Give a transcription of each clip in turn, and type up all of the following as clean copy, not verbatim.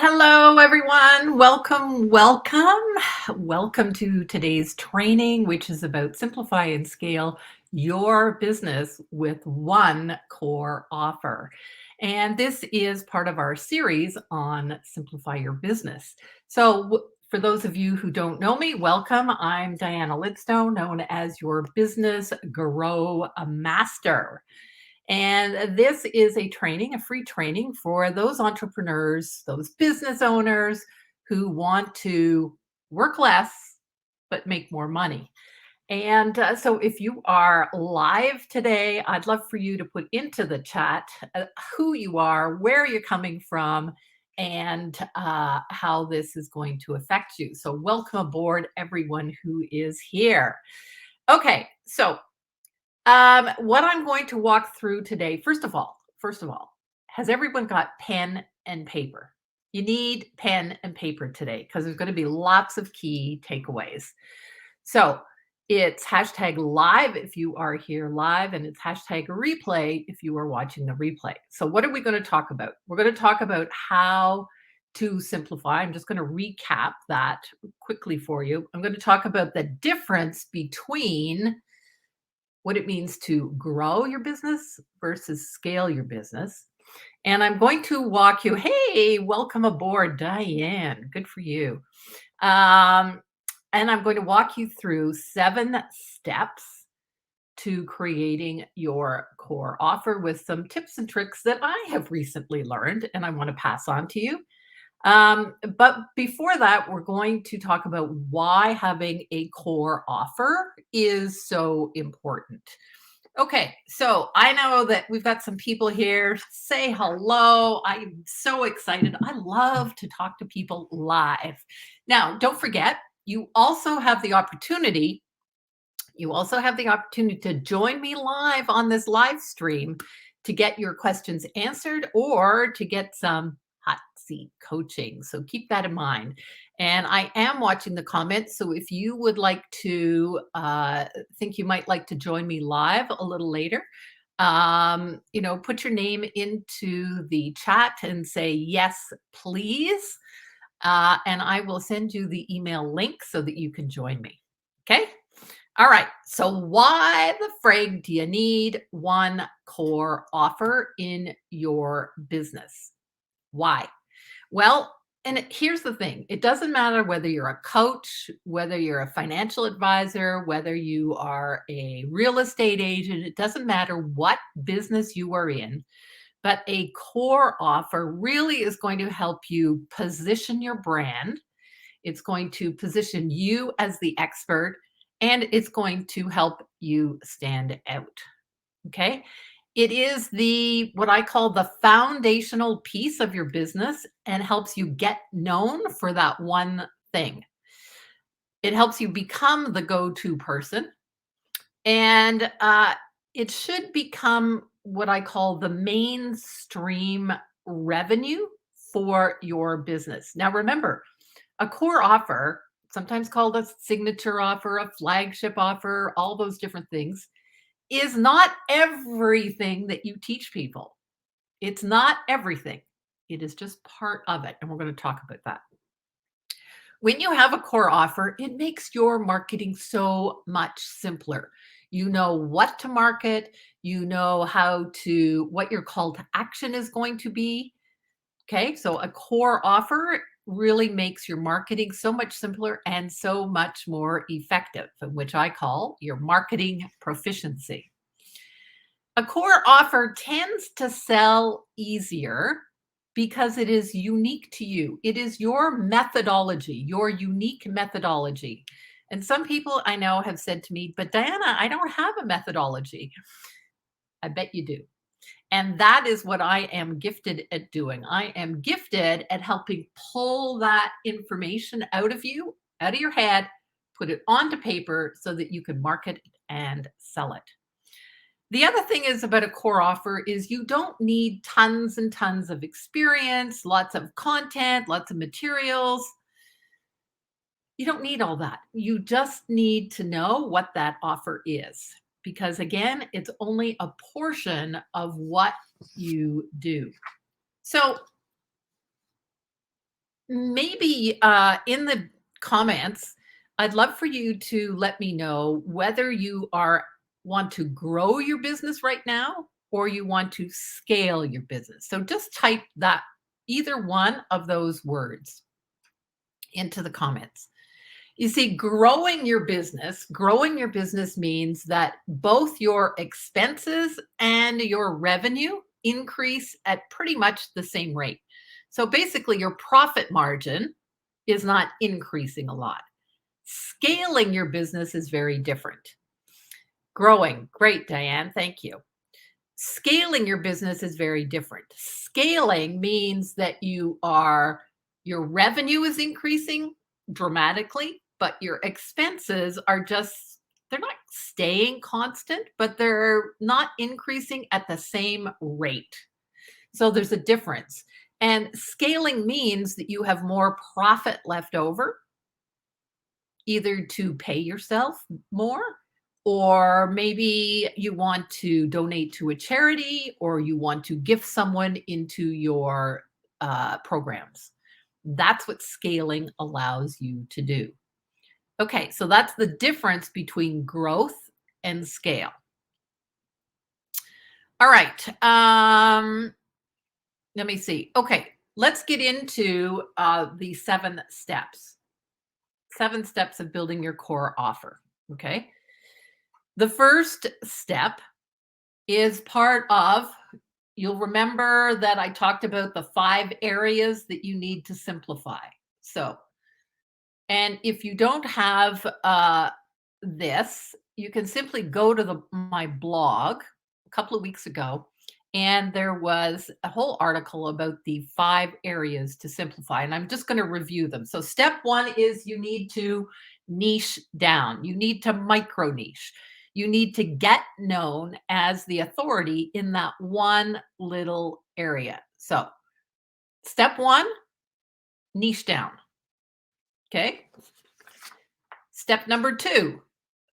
Hello, everyone. Welcome, welcome. Welcome to today's training, which is about simplify and scale your business with one core offer. And this is part of our series on simplify your business. For those of you who don't know me, welcome. I'm Diana Lidstone, known as your business grow master. And this is a training, a free training for those entrepreneurs, those business owners who want to work less but make more money. And if you are live today, I'd love for you to put into the chat who you are, where you're coming from, and how this is going to affect you. So, welcome aboard, everyone who is here. Okay, what I'm going to walk through today, first of all, has everyone got pen and paper? You need pen and paper today because there's going to be lots of key takeaways. So it's hashtag live if you are here live, and it's hashtag replay if you are watching the replay. So what are we going to talk about? We're going to talk about how to simplify. I'm just going to recap that quickly for you. I'm going to talk about the difference between what it means to grow your business versus scale your business. And I'm going to walk you, hey, welcome aboard, Diane. Good for you. Um, and I'm going to walk you through 7 steps to creating your core offer with some tips and tricks that I have recently learned and I want to pass on to you. But before that, we're going to talk about why having a core offer is so important. Okay, so I know that we've got some people here. Say hello. I'm so excited. I love to talk to people live. Now, don't forget, you also have the opportunity. You also have the opportunity to join me live on this live stream to get your questions answered or to get some hot seat coaching. So keep that in mind. And I am watching the comments. So if you would like to think you might like to join me live a little later, put your name into the chat and say, yes, please. And I will send you the email link so that you can join me. Okay. All right. So why the frig do you need one core offer in your business? Why? Well, and here's the thing. It doesn't matter whether you're a coach, whether you're a financial advisor, whether you are a real estate agent, it doesn't matter what business you are in, but a core offer really is going to help you position your brand. It's going to position you as the expert, and it's going to help you stand out. Okay. It is what I call the foundational piece of your business and helps you get known for that one thing. It helps you become the go-to person, and it should become what I call the mainstream revenue for your business. Now, remember, a core offer, sometimes called a signature offer, a flagship offer, all those different things, is not everything that you teach people. It's not everything. It is just part of it. And we're going to talk about that. When you have a core offer, it makes your marketing so much simpler. You know what to market, you know what your call to action is going to be. Okay, so a core offer really makes your marketing so much simpler and so much more effective, which I call your marketing proficiency. A core offer tends to sell easier because it is unique to you. It is your methodology, your unique methodology. And some people I know have said to me, but Diana, I don't have a methodology. I bet you do. And that is what I am gifted at doing. I am gifted at helping pull that information out of you, out of your head, put it onto paper so that you can market and sell it. The other thing is about a core offer is you don't need tons and tons of experience, lots of content, lots of materials. You don't need all that. You just need to know what that offer is. Because again, it's only a portion of what you do. So maybe in the comments, I'd love for you to let me know whether you are want to grow your business right now or you want to scale your business. So just type that either one of those words into the comments. You see, growing your business means that both your expenses and your revenue increase at pretty much the same rate. So basically, your profit margin is not increasing a lot. Scaling your business is very different. Growing, great, Diane, thank you. Scaling your business is very different. Scaling means that your revenue is increasing dramatically, but your expenses are they're not staying constant, but they're not increasing at the same rate. So there's a difference. And scaling means that you have more profit left over, either to pay yourself more, or maybe you want to donate to a charity, or you want to gift someone into your programs. That's what scaling allows you to do. Okay, so that's the difference between growth and scale. All right, let me see. Okay, let's get into the 7 steps. 7 steps of building your core offer. Okay. The first step is part of, you'll remember that I talked about the 5 areas that you need to simplify. So, and if you don't have this, you can simply go to my blog a couple of weeks ago, and there was a whole article about the 5 areas to simplify, and I'm just going to review them. So step 1 is you need to niche down. You need to micro niche. You need to get known as the authority in that one little area. So step 1, niche down. Okay. Step number 2,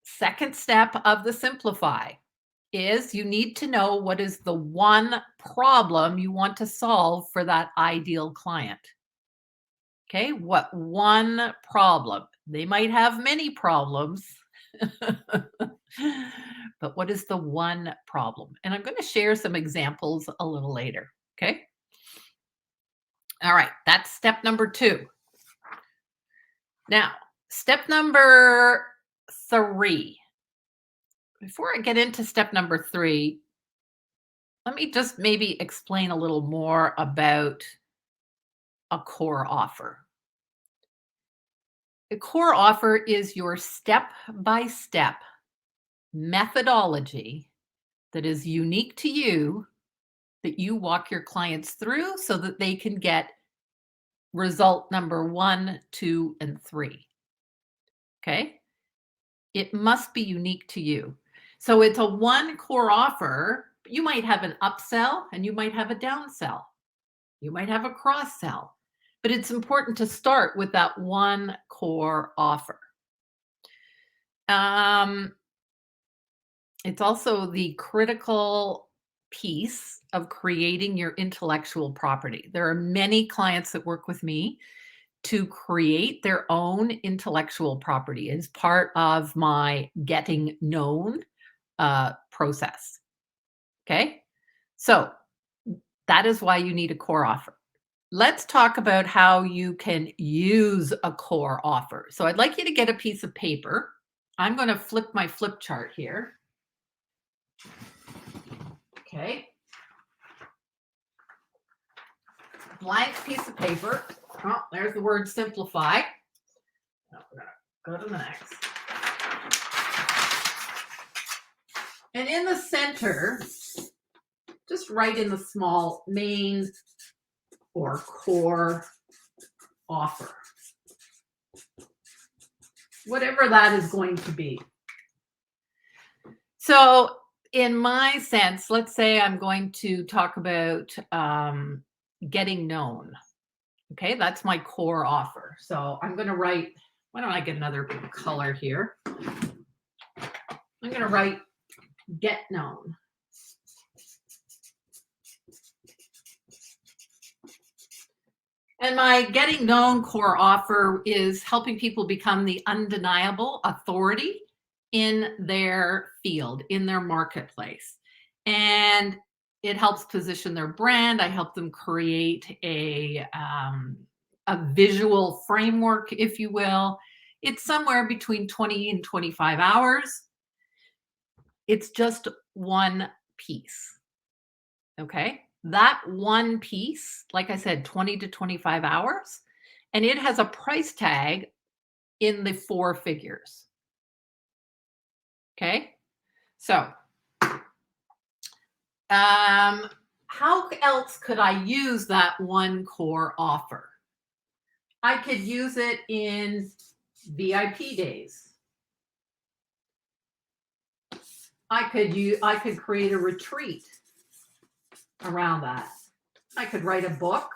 second step of the simplify, is you need to know what is the one problem you want to solve for that ideal client. Okay, what one problem? They might have many problems, but what is the one problem? And I'm going to share some examples a little later. Okay. All right, that's step number 2. Now, step number 3. Before I get into step number 3, let me just maybe explain a little more about a core offer. A core offer is your step-by-step methodology that is unique to you, that you walk your clients through so that they can get result number 1, 2, and 3. Okay? It must be unique to you. So it's a one core offer. You might have an upsell and you might have a downsell. You might have a cross sell, but it's important to start with that one core offer. It's also the critical piece of creating your intellectual property. There are many clients that work with me to create their own intellectual property as part of my getting known process. Okay, so that is why you need a core offer. Let's talk about how you can use a core offer. So I'd like you to get a piece of paper. I'm going to flip my flip chart here. Okay. Blank piece of paper. Oh, there's the word simplify. Oh, we're going to go to the next. And in the center, just write in the small main or core offer. Whatever that is going to be. So in my sense, let's say I'm going to talk about getting known. Okay, that's my core offer. So I'm going to write, why don't I get another color here? I'm going to write get known. And my getting known core offer is helping people become the undeniable authority in their field, in their marketplace. And it helps position their brand. I help them create a visual framework, if you will. It's somewhere between 20 and 25 hours. It's just one piece. Okay. That one piece, like I said, 20 to 25 hours, and it has a price tag in the four figures. Okay. So, how else could I use that one core offer? I could use it in VIP days. I could create a retreat around that. I could write a book.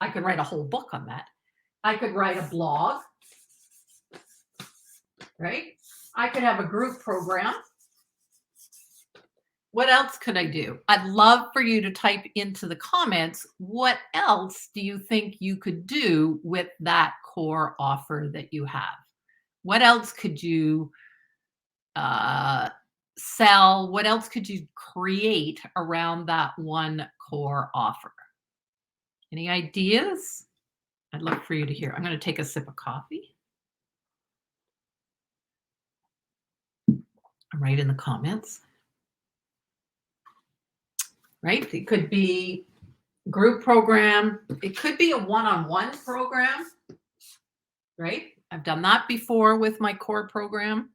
I could write a whole book on that. I could write a blog, right? I could have a group program. What else could I do? I'd love for you to type into the comments, what else do you think you could do with that core offer that you have? What else could you sell? What else could you create around that one core offer? Any ideas? I'd love for you to hear. I'm going to take a sip of coffee. Write in the comments. Right? It could be group program. It could be a one-on-one program, right? I've done that before with my core program.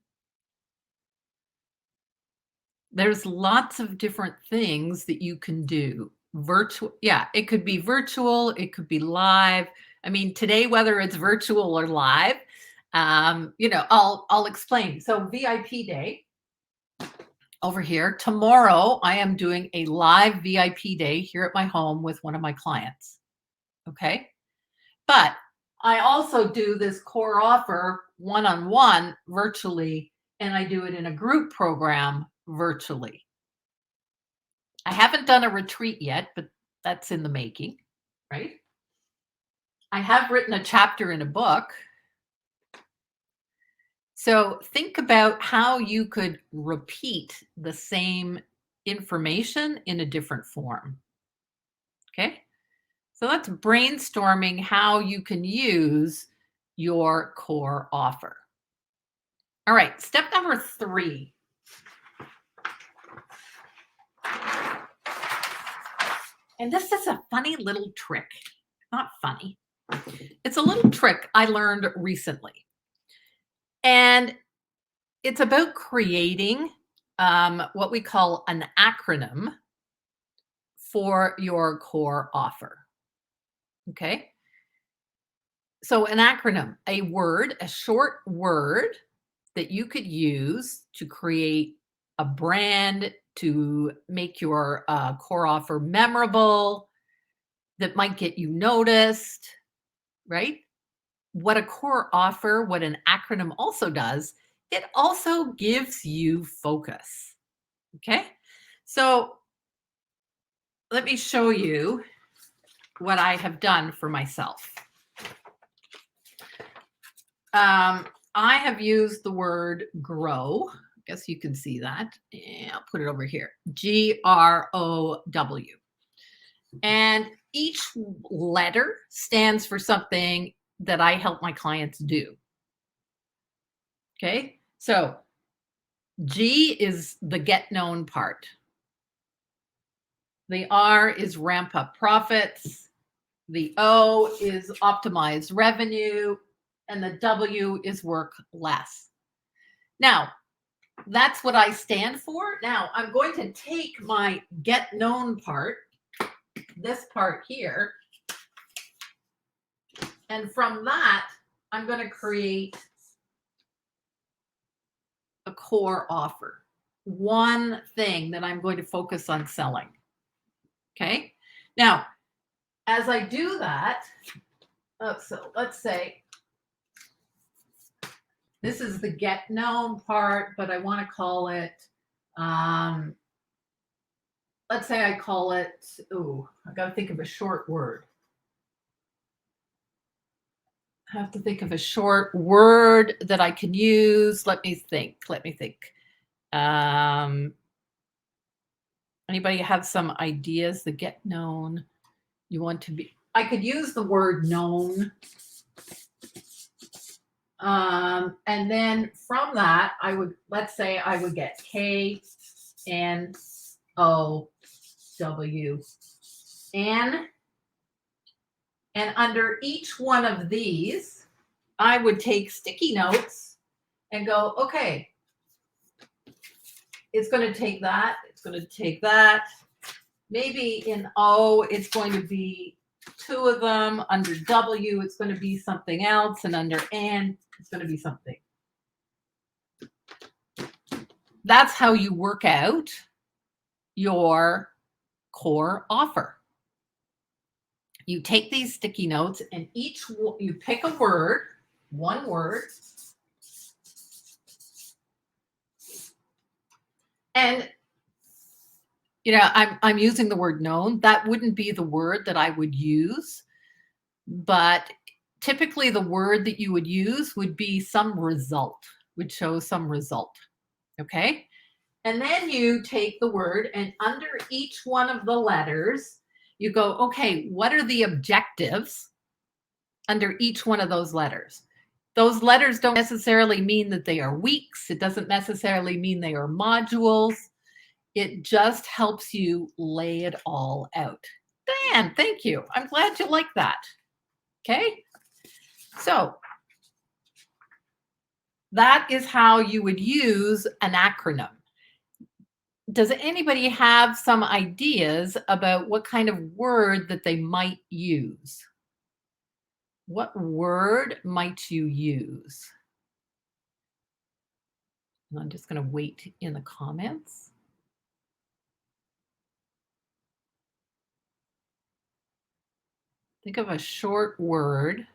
There's lots of different things that you can do. Virtual, yeah, it could be virtual, it could be live. I mean, today, whether it's virtual or live, I'll explain. So VIP day over here. Tomorrow, I am doing a live VIP day here at my home with one of my clients. Okay. But I also do this core offer one-on-one virtually, and I do it in a group program virtually. I haven't done a retreat yet, but that's in the making, right? I have written a chapter in a book. So think about how you could repeat the same information in a different form. Okay. So that's brainstorming how you can use your core offer. All right. Step number 3. And this is a funny little trick. Not funny. It's a little trick I learned recently. And it's about creating what we call an acronym for your core offer. Okay. So, an acronym, a word, a short word that you could use to create a brand, to make your core offer memorable, that might get you noticed, right? What a core offer, what an acronym also does, it also gives you focus. Okay. So let me show you what I have done for myself. I have used the word grow. I guess you can see that. Yeah, I'll put it over here. GROW. And each letter stands for something that I help my clients do. Okay. So G is the get known part. The R is ramp up profits. The O is optimize revenue. And the W is work less. Now, that's what I stand for. Now, I'm going to take my get known part, this part here, and from that, I'm going to create a core offer. One thing that I'm going to focus on selling. Okay. Now, as I do that, so let's say this is the get known part, but I want to call it, let's say I call it, I got to think of a short word. I have to think of a short word that I can use. Let me think. Let me think. Um, Anybody have some ideas that get known? You want to be, I could use the word known. And then from that, I would, let's say I would get KNOWN. And under each one of these, I would take sticky notes and go, okay, it's going to take that. It's going to take that. Maybe in O, it's going to be two of them. Under W, it's going to be something else. And under N, it's going to be something. That's how you work out your core offer. You take these sticky notes and each you pick a word, one word, and you know, I'm using the word known. That wouldn't be the word that I would use, but typically the word that you would use would be some result, would show some result. Okay. And then you take the word and under each one of the letters, you go, okay, what are the objectives under each one of those letters? Those letters don't necessarily mean that they are weeks. It doesn't necessarily mean they are modules. It just helps you lay it all out. Diane, thank you. I'm glad you like that. Okay. So that is how you would use an acronym. Does anybody have some ideas about what kind of word that they might use? What word might you use? And I'm just going to wait in the comments. Think of a short word.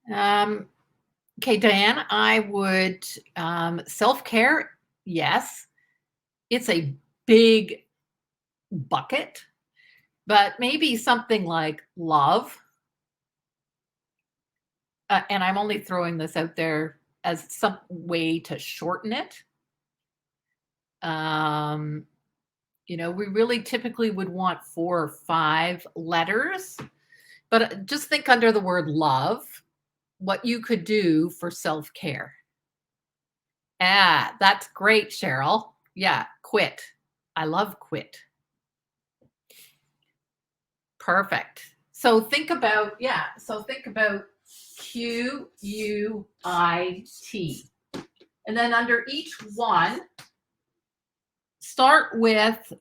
Okay, Diane, I would, self-care, yes. It's a big bucket, but maybe something like love. And I'm only throwing this out there as some way to shorten it. You know, we really typically would want 4 or 5 letters, but just think under the word love, what you could do for self-care. Ah, that's great, Cheryl. Yeah, quit. I love quit. Perfect. So think about, yeah, so think about QUIT. And then under each one, start with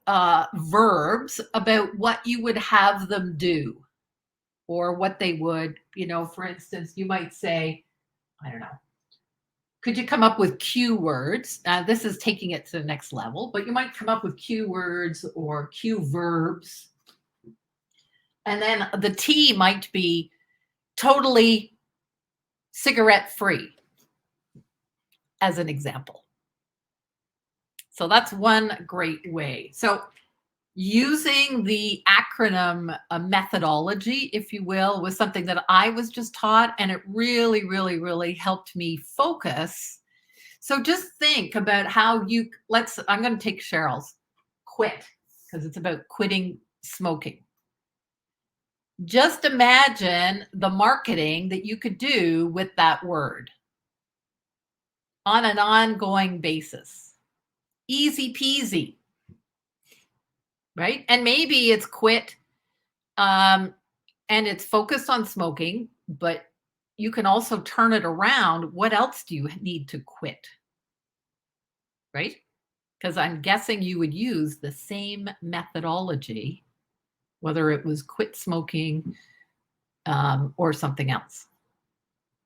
verbs about what you would have them do or what they would, you know, for instance, you might say, I don't know, could you come up with cue words? This is taking it to the next level, but you might come up with cue words or cue verbs. And then the T might be totally cigarette free, as an example. So that's one great way. So using the acronym methodology, if you will, was something that I was just taught, and it really, really, really helped me focus. So just think about how you, I'm going to take Cheryl's quit, because it's about quitting smoking. Just imagine the marketing that you could do with that word on an ongoing basis. Easy peasy, right? And maybe it's quit and it's focused on smoking, but you can also turn it around. What else do you need to quit? Right? Because I'm guessing you would use the same methodology, whether it was quit smoking or something else.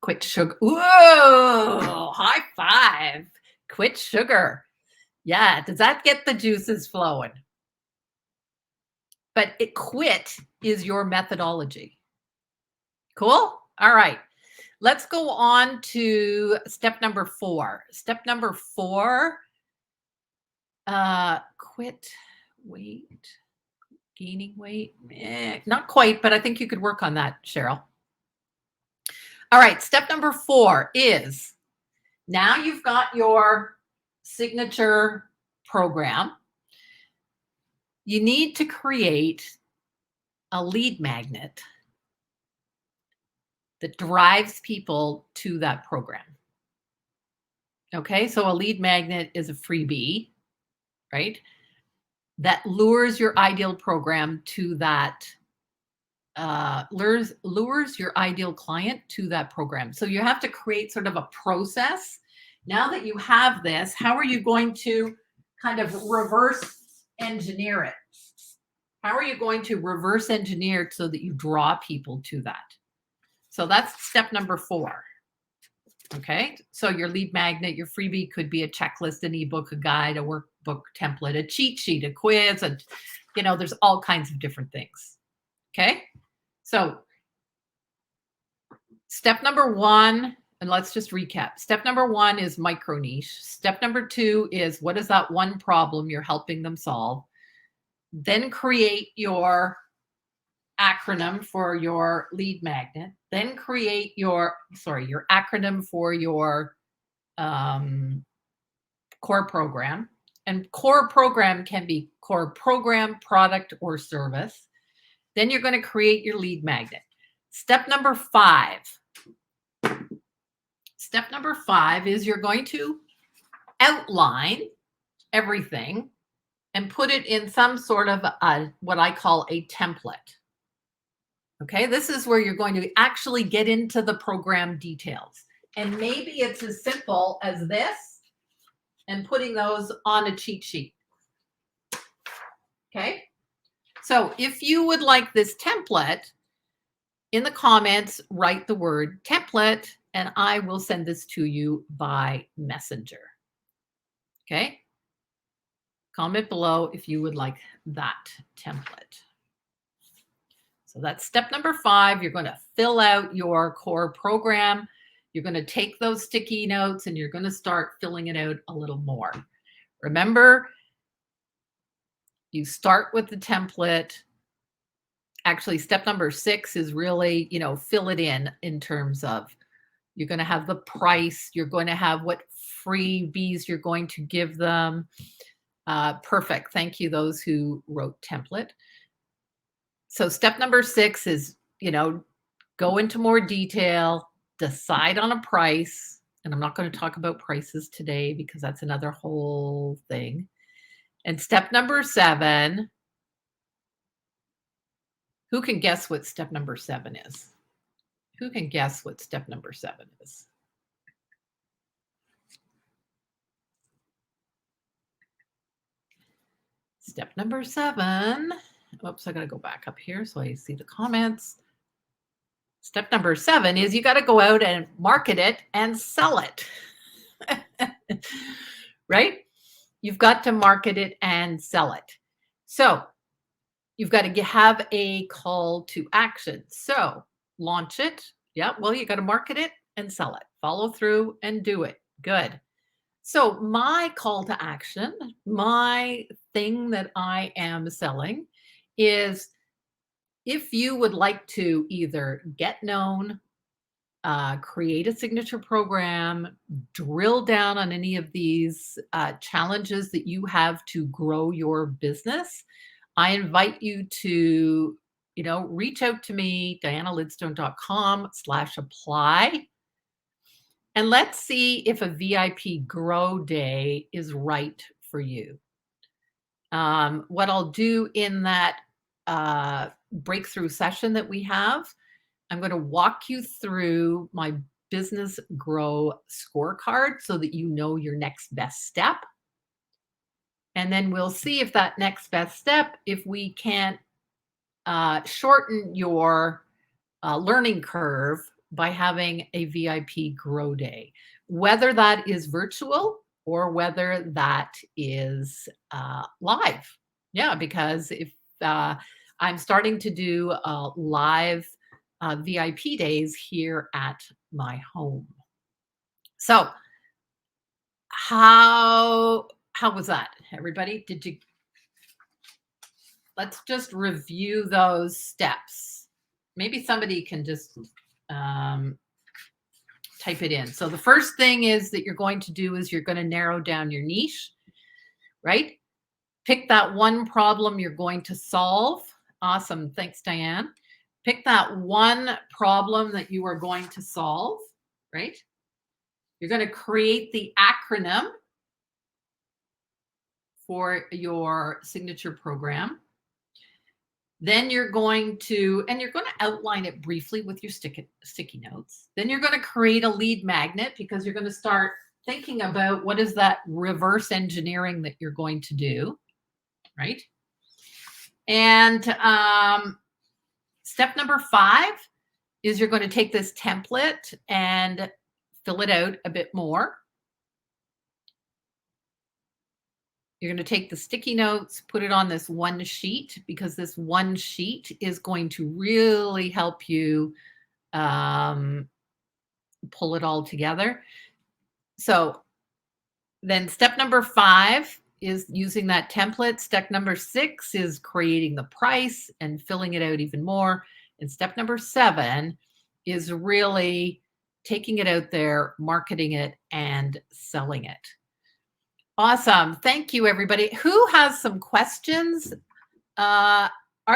Quit sugar. Whoa, high five. Quit sugar. Yeah, does that get the juices flowing? But quit is your methodology. Cool? All right. Let's go on to step number 4. Step number 4, quit, wait, Gaining weight? Not quite, but I think you could work on that, Cheryl. All right, step number 4 is now you've got your signature program. You need to create a lead magnet that drives people to that program. Okay, so a lead magnet is a freebie, right? That lures your ideal program to that, lures your ideal client to that program. So you have to create sort of a process. Now that you have this, how are you going to kind of reverse engineer it? How are you going to reverse engineer it so that you draw people to that? So that's step number 4. Okay, so your lead magnet, your freebie could be a checklist, an ebook, a guide, a workbook template, a cheat sheet, a quiz, and there's all kinds of different things. Okay, so step number 1, and let's just recap. Step number 1 is micro niche. Step number 2 is what is that one problem you're helping them solve? Then create your acronym for your lead magnet. Then create your acronym for your core program. And core program can be core program, product, or service. Then you're going to create your lead magnet. Step number 5. Step number 5 is you're going to outline everything and put it in some sort of what I call a template. Okay, this is where you're going to actually get into the program details. And maybe it's as simple as this and putting those on a cheat sheet. Okay, so if you would like this template, in the comments, write the word template, and I will send this to you by messenger. Okay, comment below if you would like that template. So that's step number 5. You're going to fill out your core program. You're going to take those sticky notes and you're going to start filling it out a little more. Remember, you start with the template. Actually, step number 6 is really, fill it in terms of you're going to have the price. You're going to have what freebies you're going to give them. Perfect. Thank you, those who wrote template. So step number 6 is, go into more detail, decide on a price. And I'm not going to talk about prices today because that's another whole thing. And step number 7, who can guess what step number 7 is? Who can guess what step number 7 is? Step number 7. Oops, I got to go back up here so I see the comments. Step number 7 is you got to go out and market it and sell it. Right? You've got to market it and sell it. So you've got to have a call to action. So launch it. Yeah, well, you got to market it and sell it. Follow through and do it. Good. So my call to action, my thing that I am selling is if you would like to either get known, create a signature program, drill down on any of these challenges that you have to grow your business, I invite you to, reach out to me, dianalidstone.com/apply. And let's see if a VIP Grow Day is right for you. What I'll do in that breakthrough session that we have, I'm going to walk you through my business grow scorecard so that you know your next best step. And then we'll see if that next best step, if we can't shorten your learning curve by having a VIP Grow Day, whether that is virtual or whether that is live. Yeah, because if I'm starting to do live VIP days here at my home. So how was that, everybody? let's just review those steps. Maybe somebody can just type it in. So the first thing is that you're going to do is you're going to narrow down your niche, right? Pick that one problem you're going to solve. Awesome. Thanks, Diane. Pick that one problem that you are going to solve, right? You're going to create the acronym for your signature program. Then you're going to outline it briefly with your sticky notes. Then you're going to create a lead magnet because you're going to start thinking about what is that reverse engineering that you're going to do, right? And step number 5 is you're going to take this template and fill it out a bit more. You're going to take the sticky notes, put it on this one sheet, because this one sheet is going to really help you pull it all together. So then step number 5 is using that template. Step number 6 is creating the price and filling it out even more. And step number 7 is really taking it out there, marketing it, and selling it. Awesome. Thank you, everybody. Who has some questions? Are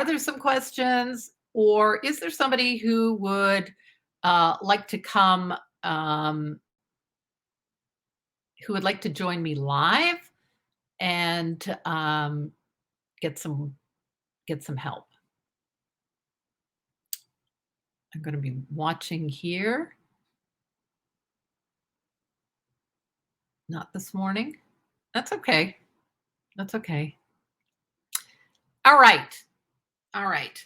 there some questions, or is there somebody who would like to come, who would like to join me live and get some help? I'm going to be watching here. Not this morning. That's okay. That's okay. All right. All right.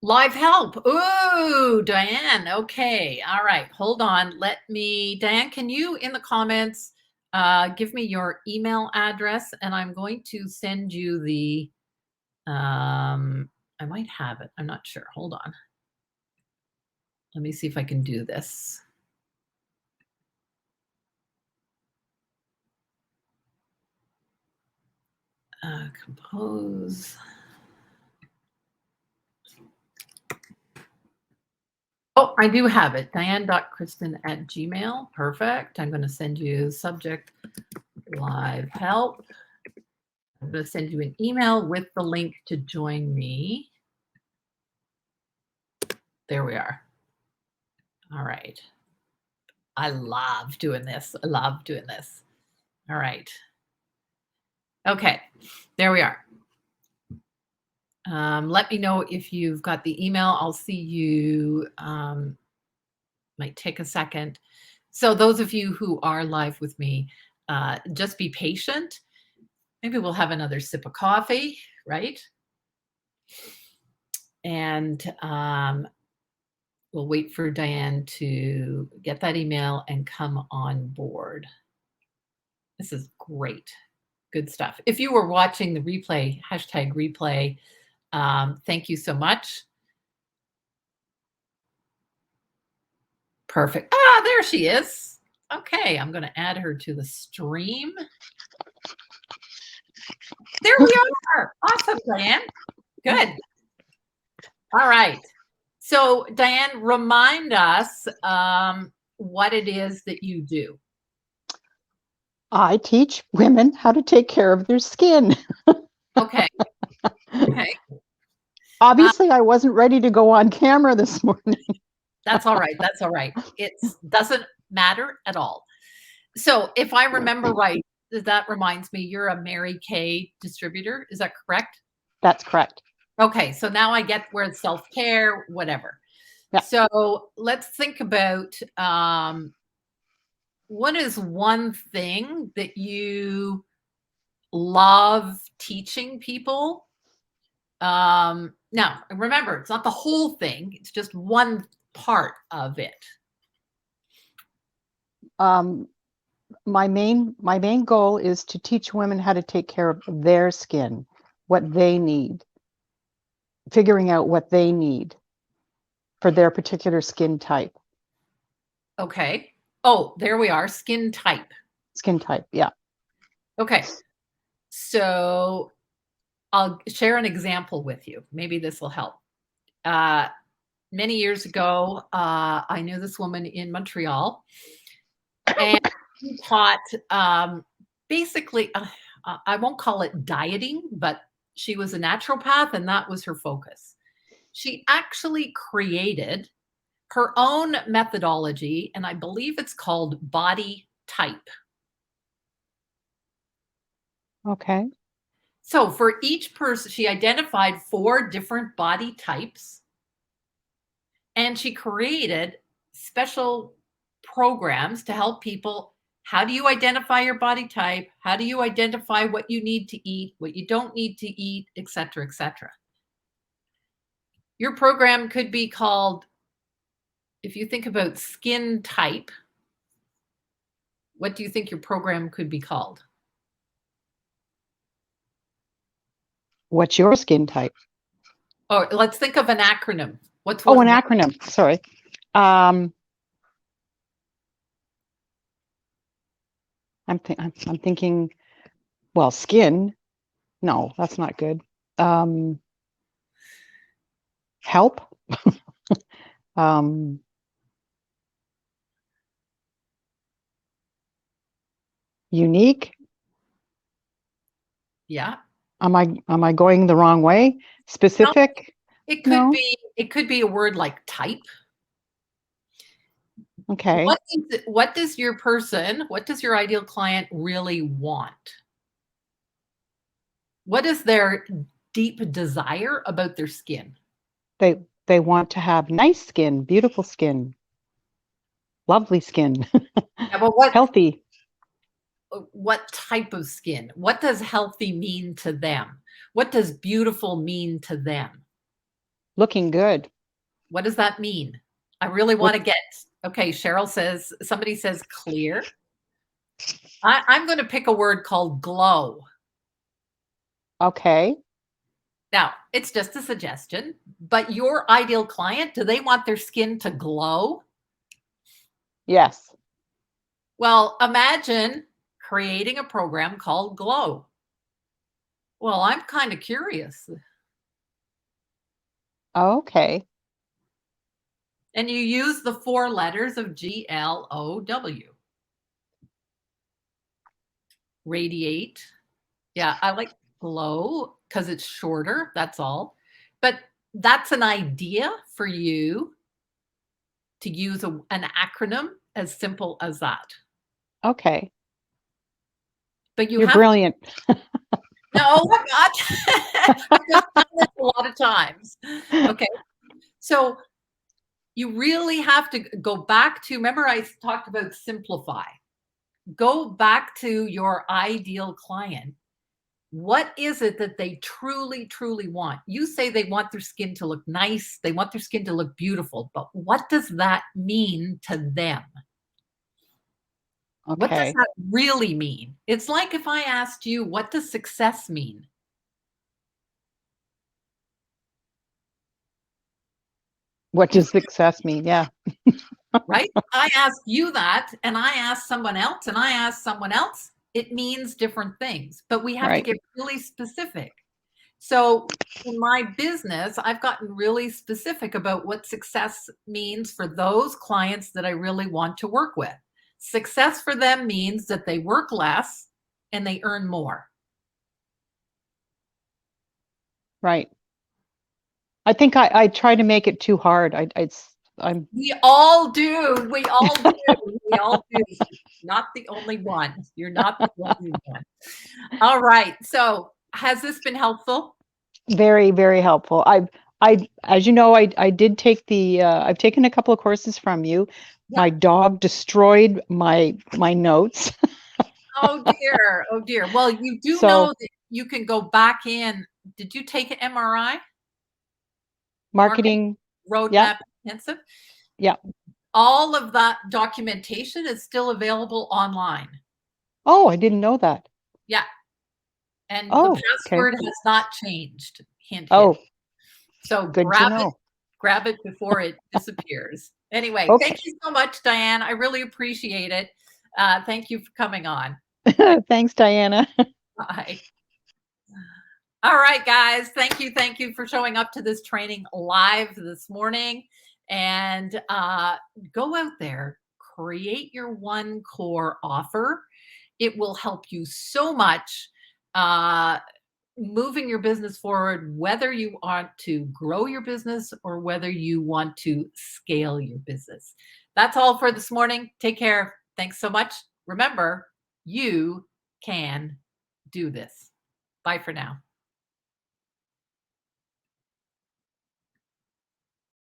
Live help. Ooh, Diane. Okay. All right. Hold on. Diane, can you in the comments give me your email address, and I'm going to send you the, I might have it. I'm not sure. Hold on. Let me see if I can do this. Compose. Oh, I do have it. Diane.Kristen@gmail. Perfect. I'm going to send you subject live help. I'm going to send you an email with the link to join me. There we are. All right. I love doing this. I love doing this. All right. Okay. There we are. Let me know if you've got the email. I'll see you. Might take a second. So those of you who are live with me, just be patient. Maybe we'll have another sip of coffee, right? And we'll wait for Diane to get that email and come on board. This is great. Good stuff. If you were watching the replay, #replay, thank you so much. Perfect. Ah, there she is. Okay, I'm going to add her to the stream. There we are. Awesome, Diane. Good. All right. So, Diane, remind us what it is that you do. I teach women how to take care of their skin. Okay. Okay. Obviously, I wasn't ready to go on camera this morning. That's all right. That's all right. It doesn't matter at all. So if I remember right, that reminds me, you're a Mary Kay distributor. Is that correct? That's correct. Okay. So now I get where it's self-care, whatever. Yeah. So let's think about what is one thing that you love teaching people? Now, remember, it's not the whole thing. It's just one part of it. My main goal is to teach women how to take care of their skin, what they need, figuring out what they need for their particular skin type. Okay. Oh, there we are. Skin type. Skin type, yeah. Okay. So I'll share an example with you. Maybe this will help. Uh, Many years ago, I knew this woman in Montreal, and she taught basically, I won't call it dieting, but she was a naturopath and that was her focus. She actually created her own methodology, and I believe it's called body type. Okay. So for each person, she identified 4 different body types and she created special programs to help people. How do you identify your body type? How do you identify what you need to eat, what you don't need to eat, et cetera, et cetera? Your program could be called, if you think about skin type, what do you think your program could be called? What's your skin type? Or let's think of an acronym. What's Oh, what? an acronym. Sorry. I'm thinking, well, skin. No, that's not good. Help. um, Unique. Yeah. Am I going the wrong way? No, Specific? it could No. be it could be a word like type. Okay. What does your person, what does your ideal client really want? What is their deep desire about their skin? They want to have nice skin, beautiful skin, lovely skin, Yeah, but healthy, what type of skin? What does healthy mean to them? What does beautiful mean to them? looking good. What does that mean? I really want Look, to get, okay, Cheryl says, somebody says clear. I'm going to pick a word called glow. okay. Now, it's just a suggestion, but your ideal client, do they want their skin to glow? Yes. Well, imagine creating a program called Glow. Well, I'm kind of curious. Okay. And you use the 4 letters of GLOW. Radiate. Yeah, I like glow because it's shorter. That's all. But that's an idea for you to use an acronym as simple as that. Okay. But you You're have to, brilliant. no, I'm not. I've just done this a lot of times. Okay. So you really have to go back to, remember I talked about simplify. Go back to your ideal client. What is it that they truly, truly want? You say they want their skin to look nice, they want their skin to look beautiful, but what does that mean to them? What does Okay. that really mean? It's like if I asked you, what does success mean? What does success mean? Yeah. Right? I ask you that, and I ask someone else, and I ask someone else. It means different things, but we have to Right. get really specific. So in my business, I've gotten really specific about what success means for those clients that I really want to work with. Success for them means that they work less and they earn more. Right. I think I try to make it too hard. I'm We all do. We all do. We all do. Not the only one. You're not the only one. All right. So has this been helpful? very, very helpful. As you know, I did take I've taken a couple of courses from you. Yeah. My dog destroyed my notes. Oh dear. Oh dear. Well, you do know So that you can go back in. Did you take an MRI? Market marketing, yeah, Roadmap Intensive? yeah. All of that documentation is still available online. Oh, I didn't know that. Yeah. And the Oh, okay. password has not changed. Hint, hint. Oh, So good to know. grab it before it disappears. Anyway, Okay. thank you so much, Diane. I really appreciate it. Thank you for coming on. Thanks, Diana. Bye. All right, guys. Thank you. Thank you for showing up to this training live this morning. And go out there, create your one core offer. It will help you so much moving your business forward, whether you want to grow your business or whether you want to scale your business. That's all for this morning. Take care. Thanks so much. Remember, you can do this. Bye for now.